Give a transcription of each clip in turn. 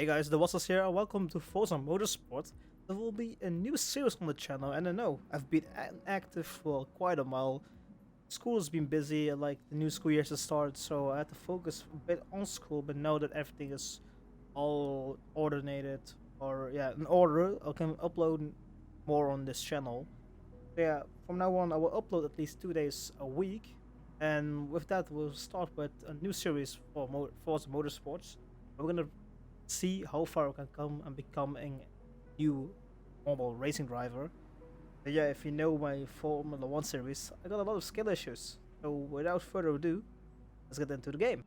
Hey guys, the Wassels here, and welcome to Forza Motorsport. There will be a new series on the channel, and I know I've been active for quite a while. School has been busy, like the new school year has started, so I had to focus a bit on school, but now that everything is all ordinated, or yeah, in order, I can upload more on this channel. So yeah, from now on I will upload at least 2 days a week, and with that we'll start with a new series for Forza Motorsports. We're gonna see how far I can come and become a new normal racing driver. But yeah, if you know my Formula 1 series, I got a lot of skill issues. So without further ado, let's get into the game.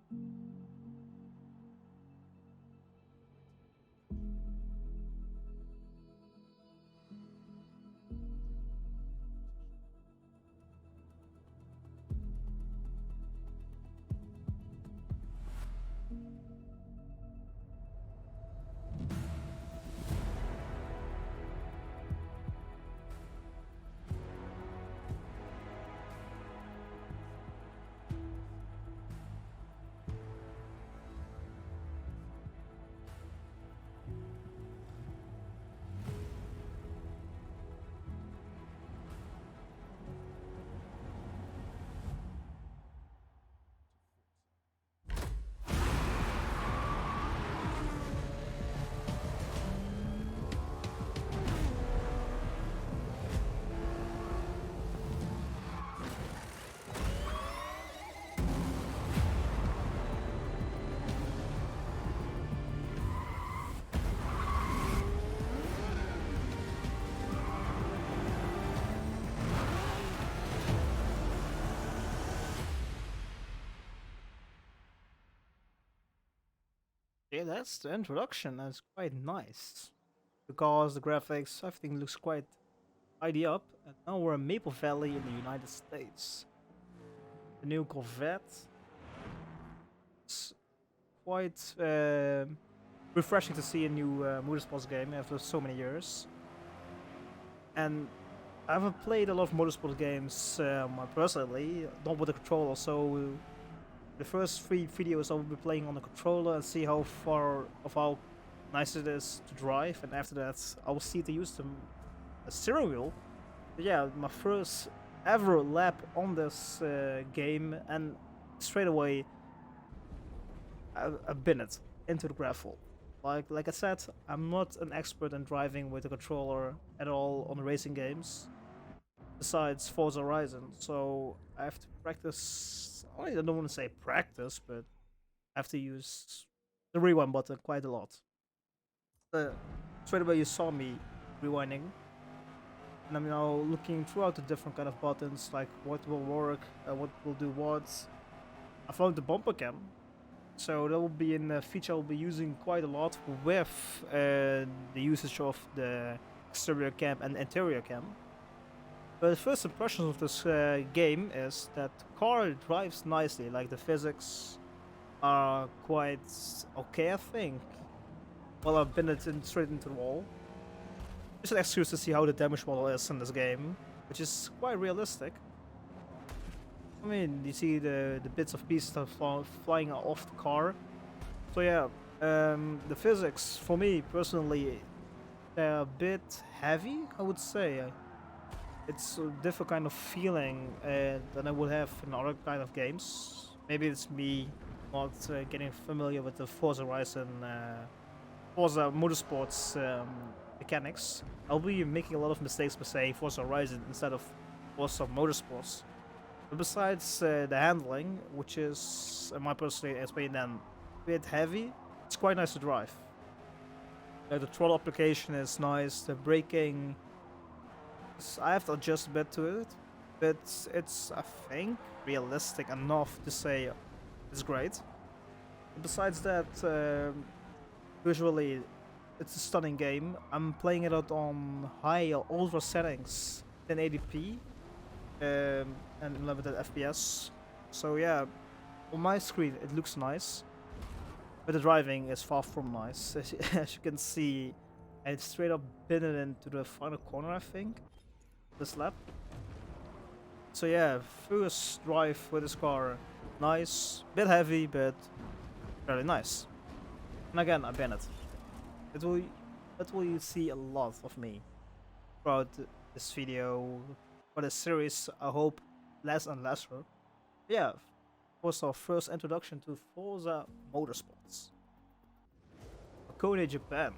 Yeah, that's the introduction. That's quite nice. Because the graphics, everything looks quite tidy up. And now we're in Maple Valley in the United States. The new Corvette. It's quite refreshing to see a new motorsports game after so many years. And I haven't played a lot of motorsport games personally, not with a controller, so the first three videos I will be playing on the controller and see how far of how nice it is to drive, and after that I will see to use the steering wheel. But yeah, my first ever lap on this game, and straight away I've been it into the gravel. Like I said, I'm not an expert in driving with a controller at all on racing games, besides Forza Horizon, so I have to practice. I don't want to say practice, but I have to use the rewind button quite a lot. Uh, Straight away you saw me rewinding, and I'm now looking throughout the different kind of buttons, like what will work, what will do what. I found the bumper cam, so that will be a feature I'll be using quite a lot with the usage of the exterior cam and interior cam. But the first impressions of this game is that the car drives nicely, like the physics are quite okay, I think. Well, I've been straight into the wall. Just an excuse to see how the damage model is in this game, which is quite realistic. I mean, you see the bits of pieces that are flying off the car. So yeah, the physics, for me personally, they're a bit heavy, I would say. It's a different kind of feeling than I would have in other kind of games. Maybe it's me not getting familiar with the Forza Horizon, Forza Motorsports mechanics. I'll be making a lot of mistakes by saying Forza Horizon instead of Forza Motorsports. But besides the handling, which is, in my personal opinion, a bit heavy, it's quite nice to drive. The throttle application is nice, the braking, I have to adjust a bit to it, but it's, I think, realistic enough to say it's great. Besides that, visually, it's a stunning game. I'm playing it out on high or ultra settings, 1080p, and unlimited FPS. So yeah, on my screen it looks nice, but the driving is far from nice. As you can see, I straight up been it into the final corner, I think, this lap. So yeah, first drive with this car, nice, bit heavy, but very nice. And again, I ban it. It will, that will you see a lot of me throughout this video for the series. I hope less and lesser. Yeah, was our first introduction to Forza Motorsports, Kone, Japan.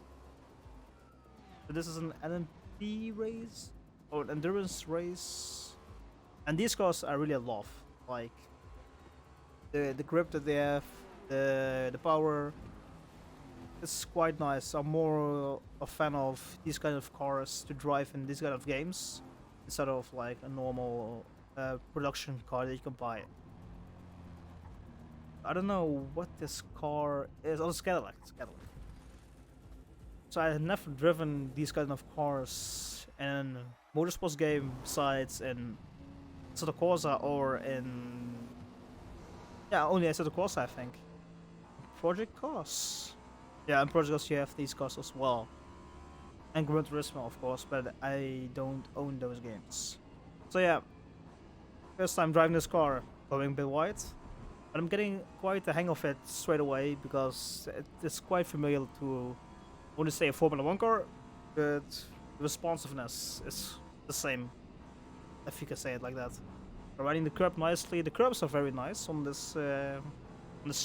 So this is an LMP race or an endurance race, and these cars I really love. Like the grip that they have, the power. It's quite nice. I'm more a fan of these kind of cars to drive in these kind of games instead of like a normal production car that you can buy. I don't know what this car is. Oh, it's Cadillac. It's Cadillac. So I had never driven these kind of cars in motorsports game besides in Assetto Corsa or in only Assetto Corsa I think. Project Cars. Yeah, in Project Cars you have these cars as well. And Gran Turismo of course, but I don't own those games. So yeah, first time driving this car, going a bit wide. But I'm getting quite the hang of it straight away because it is quite familiar to, I want to say a Formula 1 car, but the responsiveness is the same, if you can say it like that. Riding the curb nicely. The curbs are very nice on this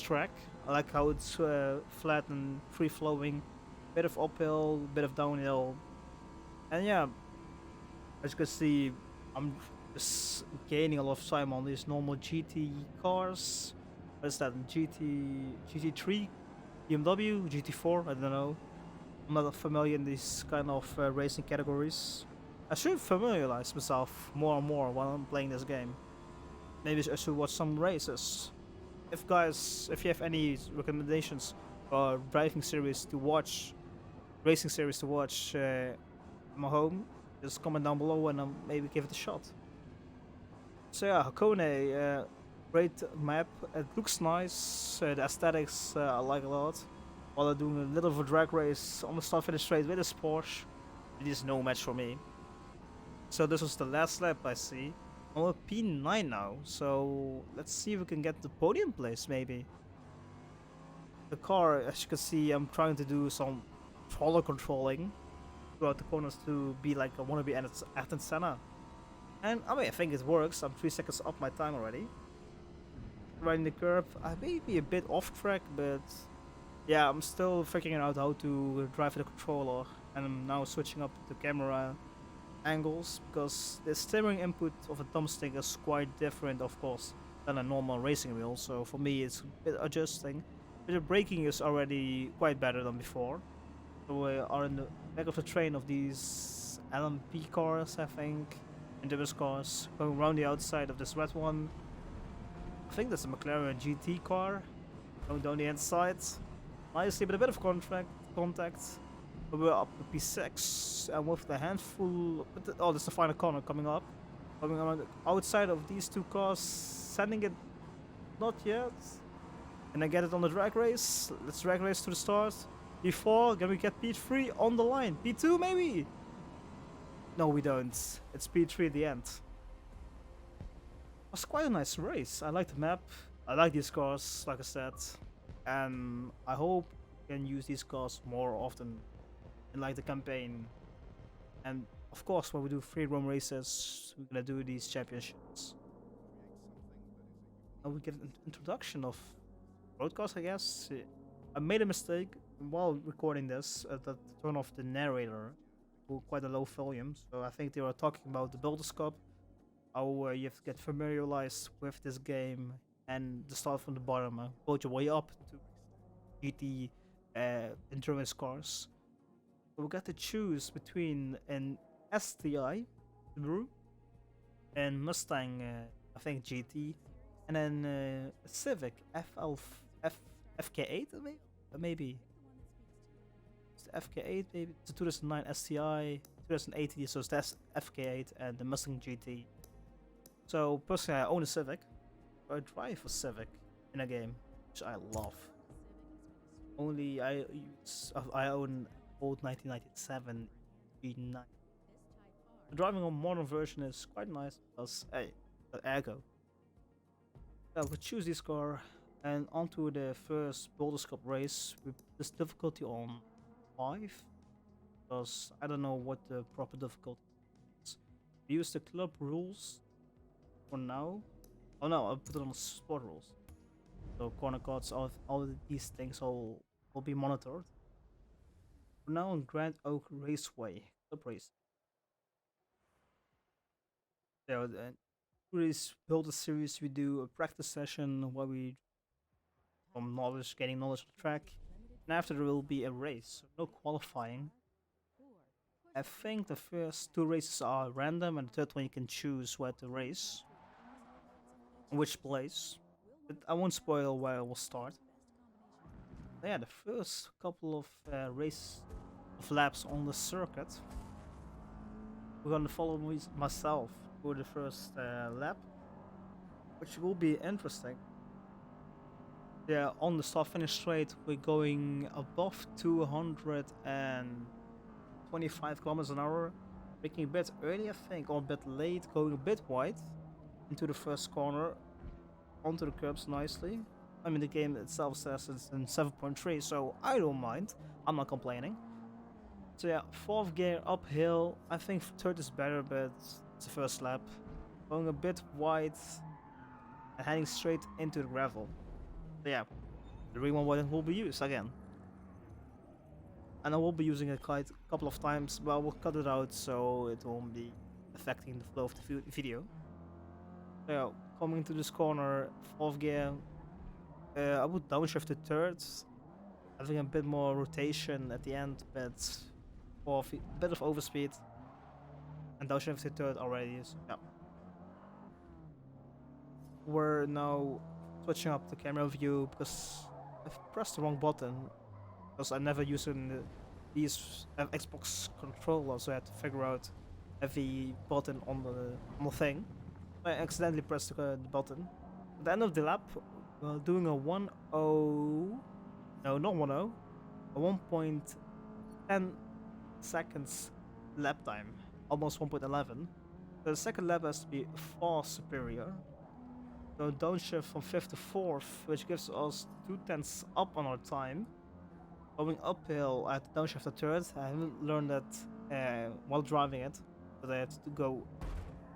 track. I like how it's flat and free flowing, bit of uphill, bit of downhill, and yeah, as you can see, I'm just gaining a lot of time on these normal GT cars. What is that? GT3, BMW, GT4? I don't know. I'm not familiar in these kind of racing categories. I should familiarize myself more and more while I'm playing this game. Maybe I should watch some races. If you have any recommendations for driving series to watch, racing series to watch at my home, just comment down below and I'll maybe give it a shot. So yeah, Hakone, great map. It looks nice. The aesthetics I like a lot. While I'm doing a little of a drag race on the start finish straight with this Porsche, it is no match for me. So this was the last lap I see. I'm at P9 now, so let's see if we can get the podium place maybe. The car, as you can see, I'm trying to do some throttle controlling throughout the corners to be like I want to be Ayrton Senna. And I mean, I think it works. I'm 3 seconds up my time already. Riding the curb, I may be a bit off track, but yeah, I'm still figuring out how to drive the controller. And I'm now switching up the camera angles because the steering input of a thumbstick is quite different, of course, than a normal racing wheel. So for me, it's a bit adjusting. But the braking is already quite better than before. So we are in the back of the train of these LMP cars, I think. Endurance cars going around the outside of this red one. I think that's a McLaren GT car going down the inside nicely, but a bit of contact. But we're up to P6 and with the handful. Oh, there's the final corner coming up. Coming around the outside of these two cars, sending it. Not yet. Can I get it on the drag race? Let's drag race to the start. P4, can we get P3 on the line? P2 maybe? No, we don't. It's P3 at the end. It was quite a nice race. I like the map. I like these cars, like I said. And I hope we can use these cars more often in like the campaign. And of course, when we do free roam races, we're gonna do these championships. And we get an introduction of broadcast, I guess. I made a mistake while recording this that turn off the narrator to quite a low volume. So I think they were talking about the Builders Cup, how you have to get familiarized with this game and to start from the bottom, build your way up to GT endurance cars. So we got to choose between an STI Subaru and Mustang, I think GT, and then a Civic FK8 maybe. It's the FK8 maybe. It's a 2009 STI, 2018, so it's that's FK8 and the Mustang GT. So personally, I own a Civic. I drive a Civic in a game, which I love. Only I own old 1997 G9. The driving on modern version is quite nice because hey, ergo. So we choose this car and onto the first Builders Cup race with this difficulty on 5 because I don't know what the proper difficulty is. We use the club rules for now. Oh no, I'll put it on sport rules. So corner cuts, all these things will be monitored. For now on Grand Oak Raceway, club race. So we build a series. We do a practice session where we from knowledge, getting knowledge on the track, and after there will be a race. So no qualifying. I think the first two races are random, and the third one you can choose where to race, in which place. But I won't spoil where it will start. Yeah, the first couple of race of laps on the circuit, we're gonna follow myself for the first lap, which will be interesting. Yeah, on the start finish straight, we're going above 225 kilometers an hour, making a bit early, I think, or a bit late, going a bit wide into the first corner, onto the curbs nicely. I mean, the game itself says it's in 7.3, so I don't mind. I'm not complaining. So yeah, fourth gear uphill. I think third is better, but it's the first lap. Going a bit wide and heading straight into the gravel. So yeah, the rewind button will be used again. And I will be using it quite a couple of times, but I will cut it out so it won't be affecting the flow of the video. So yeah, coming to this corner, fourth gear. I would downshift to third, having a bit more rotation at the end, but for a bit of overspeed. And downshift to third already, so yeah. We're now switching up the camera view because I've pressed the wrong button, because I never used these Xbox controllers, so I had to figure out every button on the thing. I accidentally pressed the button. At the end of the lap, we're doing a 1.0, no, not 1.0, a 1.10 seconds lap time, almost 1.11. The second lap has to be far superior. So downshift from 5th to 4th, which gives us 2/10 up on our time. Going uphill at downshift to 3rd, I haven't learned that while driving it, but I had to go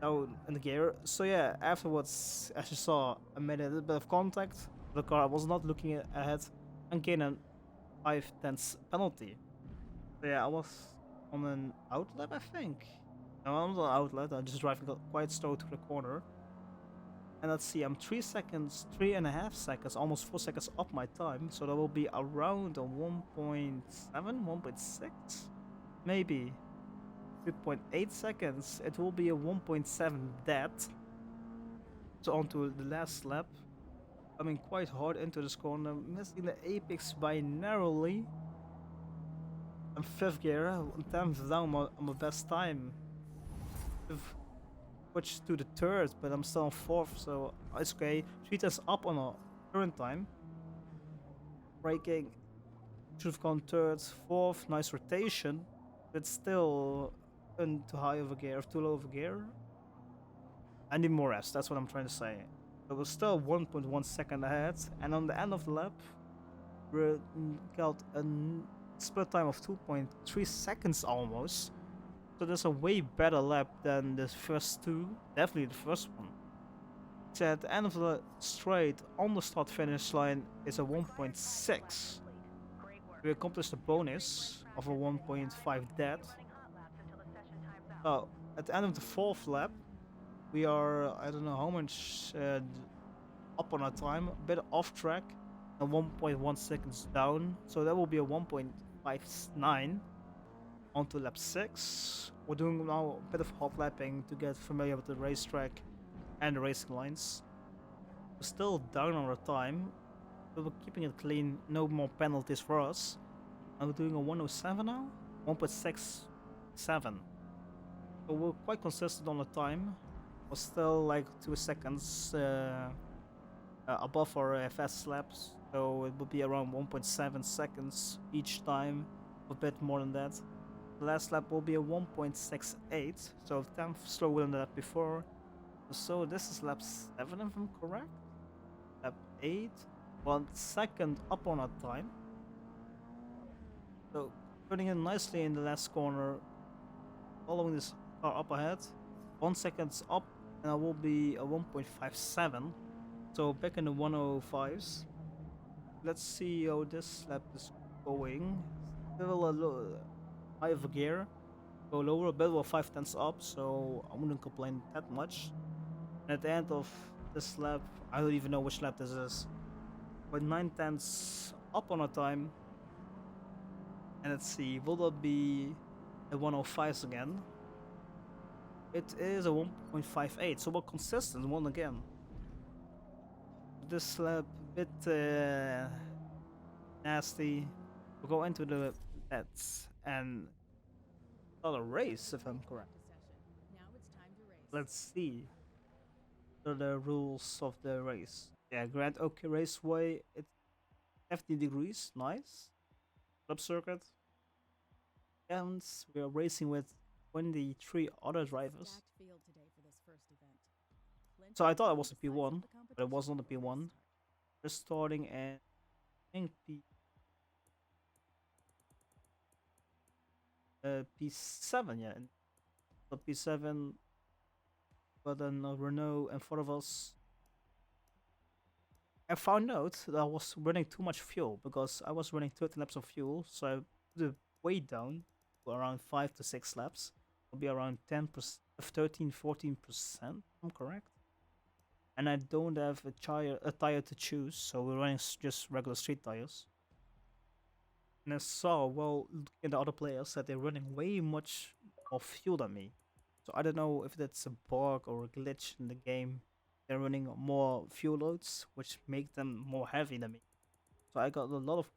down in the gear. So yeah, afterwards, as you saw, I made a little bit of contact with the car. I was not looking ahead and gained a 5/10 penalty. So yeah, I was on an outlet, I think. No, I'm not on an outlet, I'm just driving quite slow to the corner. And let's see, I'm 3.5 seconds, almost 4 seconds up my time. So that will be around a 1.7, 1.6, maybe 3.8 seconds. It will be a 1.7 dead. So onto the last lap. Coming quite hard into this corner, missing the apex by narrowly. I'm 5th gear, 10th down on my best time. I've switched to the 3rd, but I'm still on 4th, so it's okay. 3 up on our current time. Braking, should have gone 3rd, 4th, nice rotation, but still too high of a gear, too low of a gear. I need more rest, that's what I'm trying to say. It was still 1.1 second ahead, and on the end of the lap, we got a split time of 2.3 seconds almost. So there's a way better lap than the first two, definitely the first one. So at the end of the straight, on the start finish line, is a 1.6. We accomplished a bonus of a 1.5 dead. So at the end of the 4th lap, we are, I don't know how much up on our time, a bit off track, and 1.1 seconds down. So that will be a 1.59 onto lap 6. We're doing now a bit of hot lapping to get familiar with the racetrack and the racing lines. We're still down on our time, but we're keeping it clean, no more penalties for us. And we're doing a 107 now? 1.67. So we're quite consistent on the time. We're still like 2 seconds above our fast laps, so it would be around 1.7 seconds each time, a bit more than that. The last lap will be a 1.68, so 10 slower than that before. So this is lap 7 if I'm correct. Lap 8, 1 second up on our time. So Turning in nicely in the last corner, following this car up ahead. 1 second up, and I will be a 1.57. So back in the 105s. Let's see how this lap is going. Still a little high of a gear. Go lower a bit, well 5 tenths up, so I wouldn't complain that much. And at the end of this lap, I don't even know which lap this is. But 9 tenths up on our time. And let's see, will that be a 105s again? It is a 1.58, so we're consistent one again. This lap a bit nasty. We'll go into the nets and start a race if I'm correct. Let's see the rules of the race. Yeah, Grand Oak Raceway, it's 50 degrees, nice. Club circuit. And we are racing with 23 other drivers. So I thought it was a P1, but it was not a P1. Just starting at I think P7, yeah. So P7, but then Renault in front of us. I found out that I was running too much fuel because I was running 30 laps of fuel, so I put the weight down to around 5 to 6 laps. It'll be around 10%, 13, 14%, I'm correct. And I don't have a tire to choose, so we're running just regular street tires. And I saw, well, looking at the other players, that they're running way much more fuel than me. So I don't know if that's a bug or a glitch in the game. They're running more fuel loads, which make them more heavy than me. So I got a lot of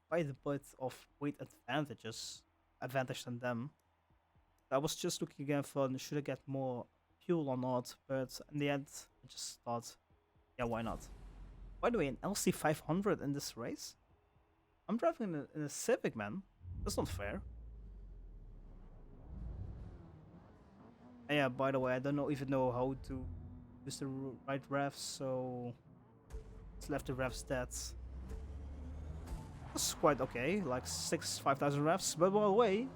quite a bit of weight advantage than them. I was just looking again for should I get more fuel or not, but in the end, I just thought, yeah, why not? By the way, an LC 500 in this race? I'm driving in a Civic, man. That's not fair. And yeah, by the way, I don't even know how to use the right revs, so let's left the rev stats. That's quite okay, like 5,000 revs, but we're away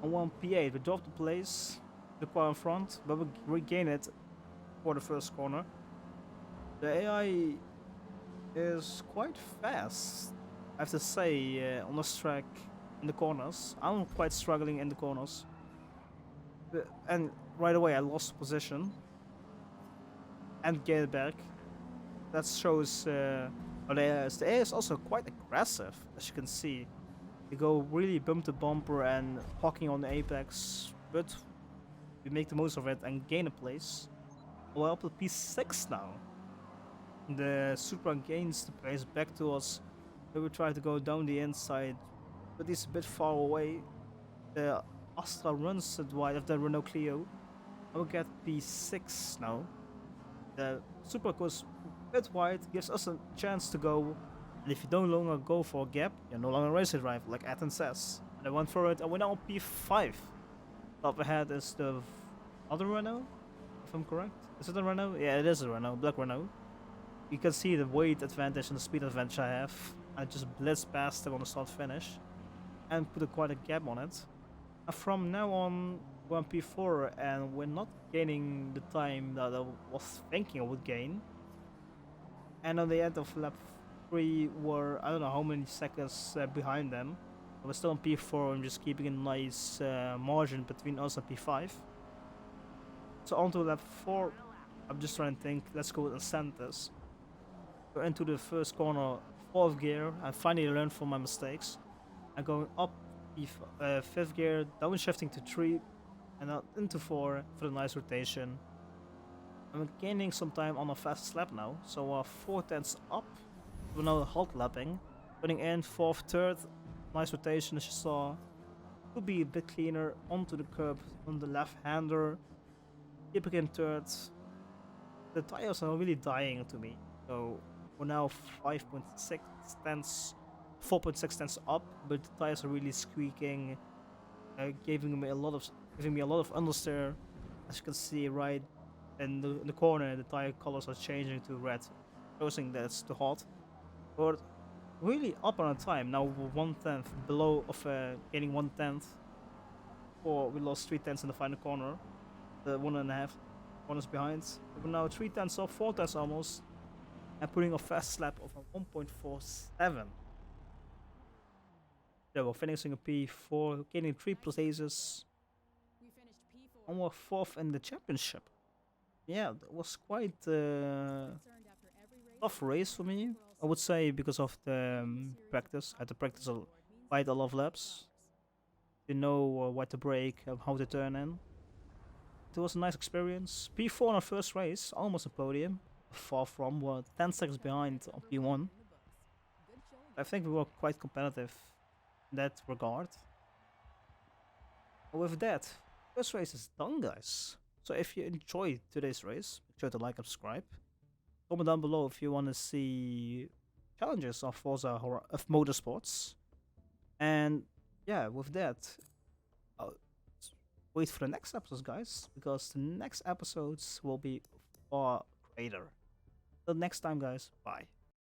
on 1 P8. We dropped the place, the car in front, but we regain it for the first corner. The AI is quite fast, I have to say, on this track in the corners. I'm quite struggling in the corners. And right away I lost position and get it back. That shows the AI is also quite aggressive, as you can see. They go really bump to bumper and hawking on the apex, but we make the most of it and gain a place. We're up to P6 now. The Supra gains the place back to us. We will try to go down the inside, but he's a bit far away. The Astra runs it wide of the Renault Clio. I will get P6 now. The Supra goes a bit wide, gives us a chance to go. And if you don't longer go for a gap, you're no longer race drive, like Atten says. And I went for it, and we're now on P5. Up ahead is the other Renault, if I'm correct. Is it a Renault? Yeah, it is a Renault, black Renault. You can see the weight advantage and the speed advantage I have. I just blitzed past them on the start finish and put quite a gap on it. And from now on, we're on P4 and we're not gaining the time that I was thinking I would gain. And on the end of lap 3, we're I don't know how many seconds behind them. We're still on P4 and just keeping a nice margin between us and P5. So on to lap 4, I'm just trying to think, let's go with incentives. We're into the first corner, 4th gear. I finally learned from my mistakes. I'm going up 5th gear, downshifting to 3, and then into 4 for the nice rotation. I'm gaining some time on a fast lap now, so 4 tenths up. We're now halt lapping, putting in 4th, 3rd, nice rotation as you saw. Could be a bit cleaner onto the curb on the left hander. Keeping in 3rd. The tires are really dying to me, so we're now 5.6 tenths, 4.6 tenths up, but the tires are really squeaking, giving me a lot of understeer. As you can see, right in the corner, the tire colors are changing to red, showing that it's too hot. But really up on time. Now we're 1/10 below of gaining 1/10. Or we lost 3/10 in the final corner. The 1.5 corners behind. We're now 3/10 off, 4/10 almost. And putting a fast slap of a 1.47. Yeah, we're finishing a P4, gaining 3 places. And we're 4th in the championship. Yeah, that was quite tough race for me, I would say, because of the practice. I had to practice quite a lot of laps to know what to brake and how to turn in. It was a nice experience. P4 on our first race, almost a podium. Far from, we're 10 seconds behind on P1. I think we were quite competitive in that regard. With that, first race is done, guys. So if you enjoyed today's race, make sure to like and subscribe. Comment down below if you want to see challenges of Forza of Motorsports. And yeah, with that, I'll wait for the next episodes, guys, because the next episodes will be far greater. Till next time, guys. Bye.